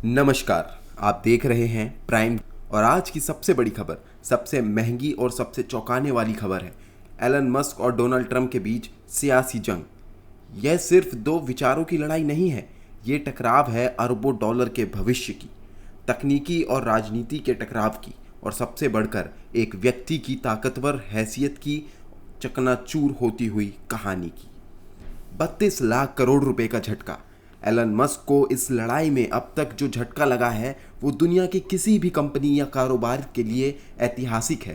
नमस्कार। आप देख रहे हैं प्राइम और आज की सबसे बड़ी खबर, सबसे महंगी और सबसे चौंकाने वाली खबर है एलन मस्क और डोनाल्ड ट्रंप के बीच सियासी जंग। यह सिर्फ दो विचारों की लड़ाई नहीं है, ये टकराव है अरबों डॉलर के भविष्य की, तकनीकी और राजनीति के टकराव की, और सबसे बढ़कर एक व्यक्ति की ताकतवर हैसियत की चकनाचूर होती हुई कहानी की। 32 लाख करोड़ रुपए का झटका। एलन मस्क को इस लड़ाई में अब तक जो झटका लगा है वो दुनिया की किसी भी कंपनी या कारोबार के लिए ऐतिहासिक है।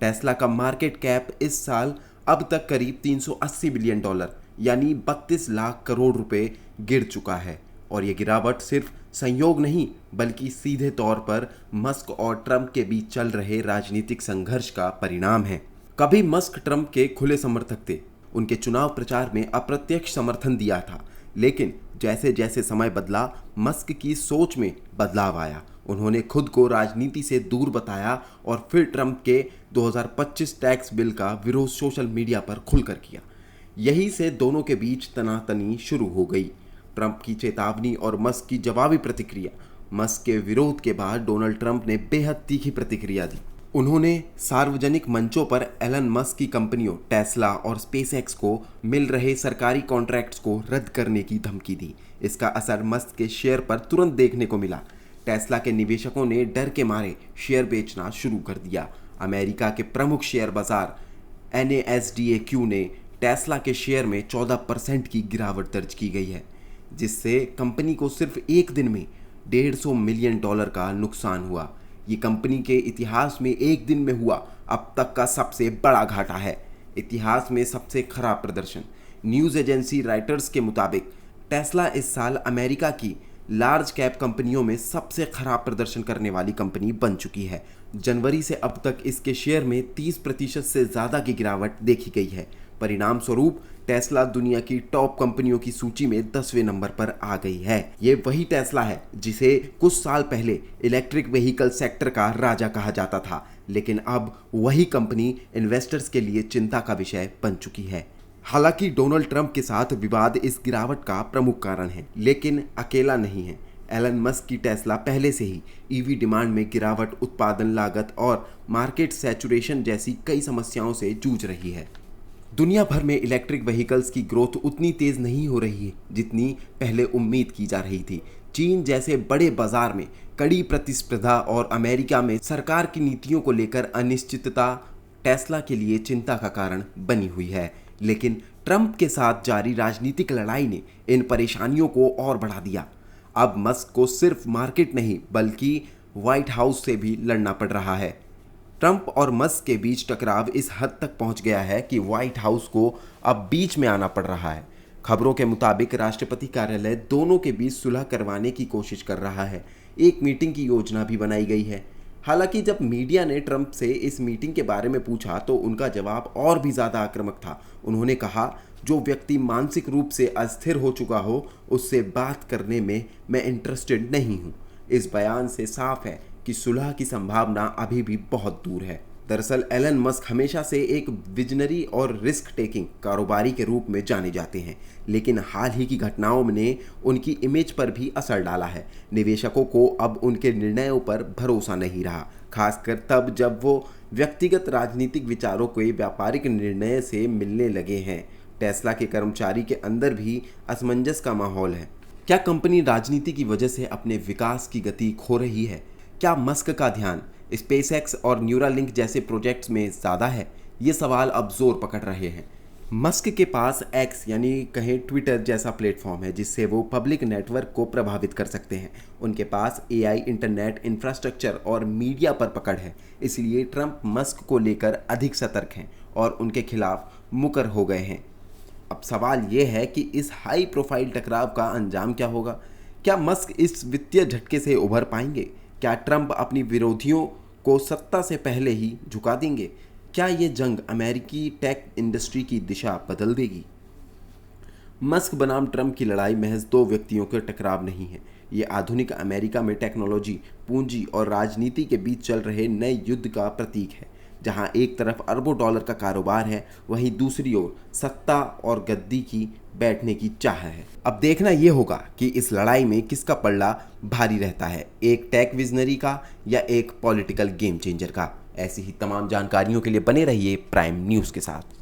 टेस्ला का मार्केट कैप इस साल अब तक करीब 380 बिलियन डॉलर यानी 32 लाख करोड़ रुपए गिर चुका है, और ये गिरावट सिर्फ संयोग नहीं बल्कि सीधे तौर पर मस्क और ट्रंप के बीच चल रहे राजनीतिक संघर्ष का परिणाम है। कभी मस्क ट्रंप के खुले समर्थक थे, उनके चुनाव प्रचार में अप्रत्यक्ष समर्थन दिया था, लेकिन जैसे जैसे समय बदला मस्क की सोच में बदलाव आया। उन्होंने खुद को राजनीति से दूर बताया और फिर ट्रंप के 2025 टैक्स बिल का विरोध सोशल मीडिया पर खुलकर किया। यही से दोनों के बीच तनातनी शुरू हो गई। ट्रंप की चेतावनी और मस्क की जवाबी प्रतिक्रिया। मस्क के विरोध के बाद डोनाल्ड ट्रंप ने बेहद तीखी प्रतिक्रिया दी। उन्होंने सार्वजनिक मंचों पर एलन मस्क की कंपनियों टेस्ला और स्पेसएक्स को मिल रहे सरकारी कॉन्ट्रैक्ट्स को रद्द करने की धमकी दी। इसका असर मस्क के शेयर पर तुरंत देखने को मिला। टेस्ला के निवेशकों ने डर के मारे शेयर बेचना शुरू कर दिया। अमेरिका के प्रमुख शेयर बाजार NASDAQ ने टेस्ला के शेयर में 14% की गिरावट दर्ज की गई है, जिससे कंपनी को सिर्फ एक दिन में $150 मिलियन का नुकसान हुआ। ये कंपनी के इतिहास में एक दिन में हुआ अब तक का सबसे बड़ा घाटा है। इतिहास में सबसे खराब प्रदर्शन। न्यूज़ एजेंसी राइटर्स के मुताबिक टेस्ला इस साल अमेरिका की लार्ज कैप कंपनियों में सबसे खराब प्रदर्शन करने वाली कंपनी बन चुकी है। जनवरी से अब तक इसके शेयर में 30% से ज़्यादा की गिरावट देखी गई है। परिणाम स्वरूप टेस्ला दुनिया की टॉप कंपनियों की सूची में 10वें नंबर पर आ गई है। ये वही टेस्ला है जिसे कुछ साल पहले इलेक्ट्रिक व्हीकल सेक्टर का राजा कहा जाता था, लेकिन अब वही कंपनी इन्वेस्टर्स के लिए चिंता का विषय बन चुकी है। हालांकि डोनाल्ड ट्रंप के साथ विवाद इस गिरावट का प्रमुख कारण है, लेकिन अकेला नहीं है। एलन मस्क की टेस्ला पहले से ही ईवी डिमांड में गिरावट, उत्पादन लागत और मार्केट सैचुरेशन जैसी कई समस्याओं से जूझ रही है। दुनिया भर में इलेक्ट्रिक व्हीकल्स की ग्रोथ उतनी तेज नहीं हो रही है जितनी पहले उम्मीद की जा रही थी। चीन जैसे बड़े बाजार में कड़ी प्रतिस्पर्धा और अमेरिका में सरकार की नीतियों को लेकर अनिश्चितता टेस्ला के लिए चिंता का कारण बनी हुई है। लेकिन ट्रंप के साथ जारी राजनीतिक लड़ाई ने इन परेशानियों को और बढ़ा दिया। अब मस्क को सिर्फ मार्केट नहीं बल्कि व्हाइट हाउस से भी लड़ना पड़ रहा है। ट्रंप और मस्क के बीच टकराव इस हद तक पहुंच गया है कि व्हाइट हाउस को अब बीच में आना पड़ रहा है। खबरों के मुताबिक राष्ट्रपति कार्यालय दोनों के बीच सुलह करवाने की कोशिश कर रहा है। एक मीटिंग की योजना भी बनाई गई है। हालांकि जब मीडिया ने ट्रंप से इस मीटिंग के बारे में पूछा तो उनका जवाब और भी ज़्यादा आक्रामक था। उन्होंने कहा, जो व्यक्ति मानसिक रूप से अस्थिर हो चुका हो उससे बात करने में मैं इंटरेस्टेड नहीं हूँ। इस बयान से साफ है कि सुलह की संभावना अभी भी बहुत दूर है। दरअसल एलन मस्क हमेशा से एक विजनरी और रिस्क टेकिंग कारोबारी के रूप में जाने जाते हैं, लेकिन हाल ही की घटनाओं ने उनकी इमेज पर भी असर डाला है। निवेशकों को अब उनके निर्णयों पर भरोसा नहीं रहा, खासकर तब जब वो व्यक्तिगत राजनीतिक विचारों के व्यापारिक निर्णय से मिलने लगे हैं। टेस्ला के कर्मचारी के अंदर भी असमंजस का माहौल है। क्या कंपनी राजनीति की वजह से अपने विकास की गति खो रही है? क्या मस्क का ध्यान स्पेसएक्स और न्यूरालिंक जैसे प्रोजेक्ट्स में ज़्यादा है? ये सवाल अब जोर पकड़ रहे हैं। मस्क के पास एक्स यानी कहें ट्विटर जैसा प्लेटफॉर्म है जिससे वो पब्लिक नेटवर्क को प्रभावित कर सकते हैं। उनके पास AI, इंटरनेट इंफ्रास्ट्रक्चर और मीडिया पर पकड़ है। इसलिए ट्रंप मस्क को लेकर अधिक सतर्क हैं और उनके खिलाफ मुकर हो गए हैं। अब सवाल ये है कि इस हाई प्रोफाइल टकराव का अंजाम क्या होगा? क्या मस्क इस वित्तीय झटके से उभर पाएंगे? क्या ट्रंप अपनी विरोधियों को सत्ता से पहले ही झुका देंगे? क्या ये जंग अमेरिकी टेक इंडस्ट्री की दिशा बदल देगी? मस्क बनाम ट्रंप की लड़ाई महज दो व्यक्तियों के टकराव नहीं है। ये आधुनिक अमेरिका में टेक्नोलॉजी, पूंजी और राजनीति के बीच चल रहे नए युद्ध का प्रतीक है। जहां एक तरफ अरबों डॉलर का कारोबार है, वहीं दूसरी ओर सत्ता और गद्दी की बैठने की चाह है। अब देखना यह होगा कि इस लड़ाई में किसका पलड़ा भारी रहता है, एक टेक विजनरी का या एक पॉलिटिकल गेम चेंजर का। ऐसी ही तमाम जानकारियों के लिए बने रहिए प्राइम न्यूज़ के साथ।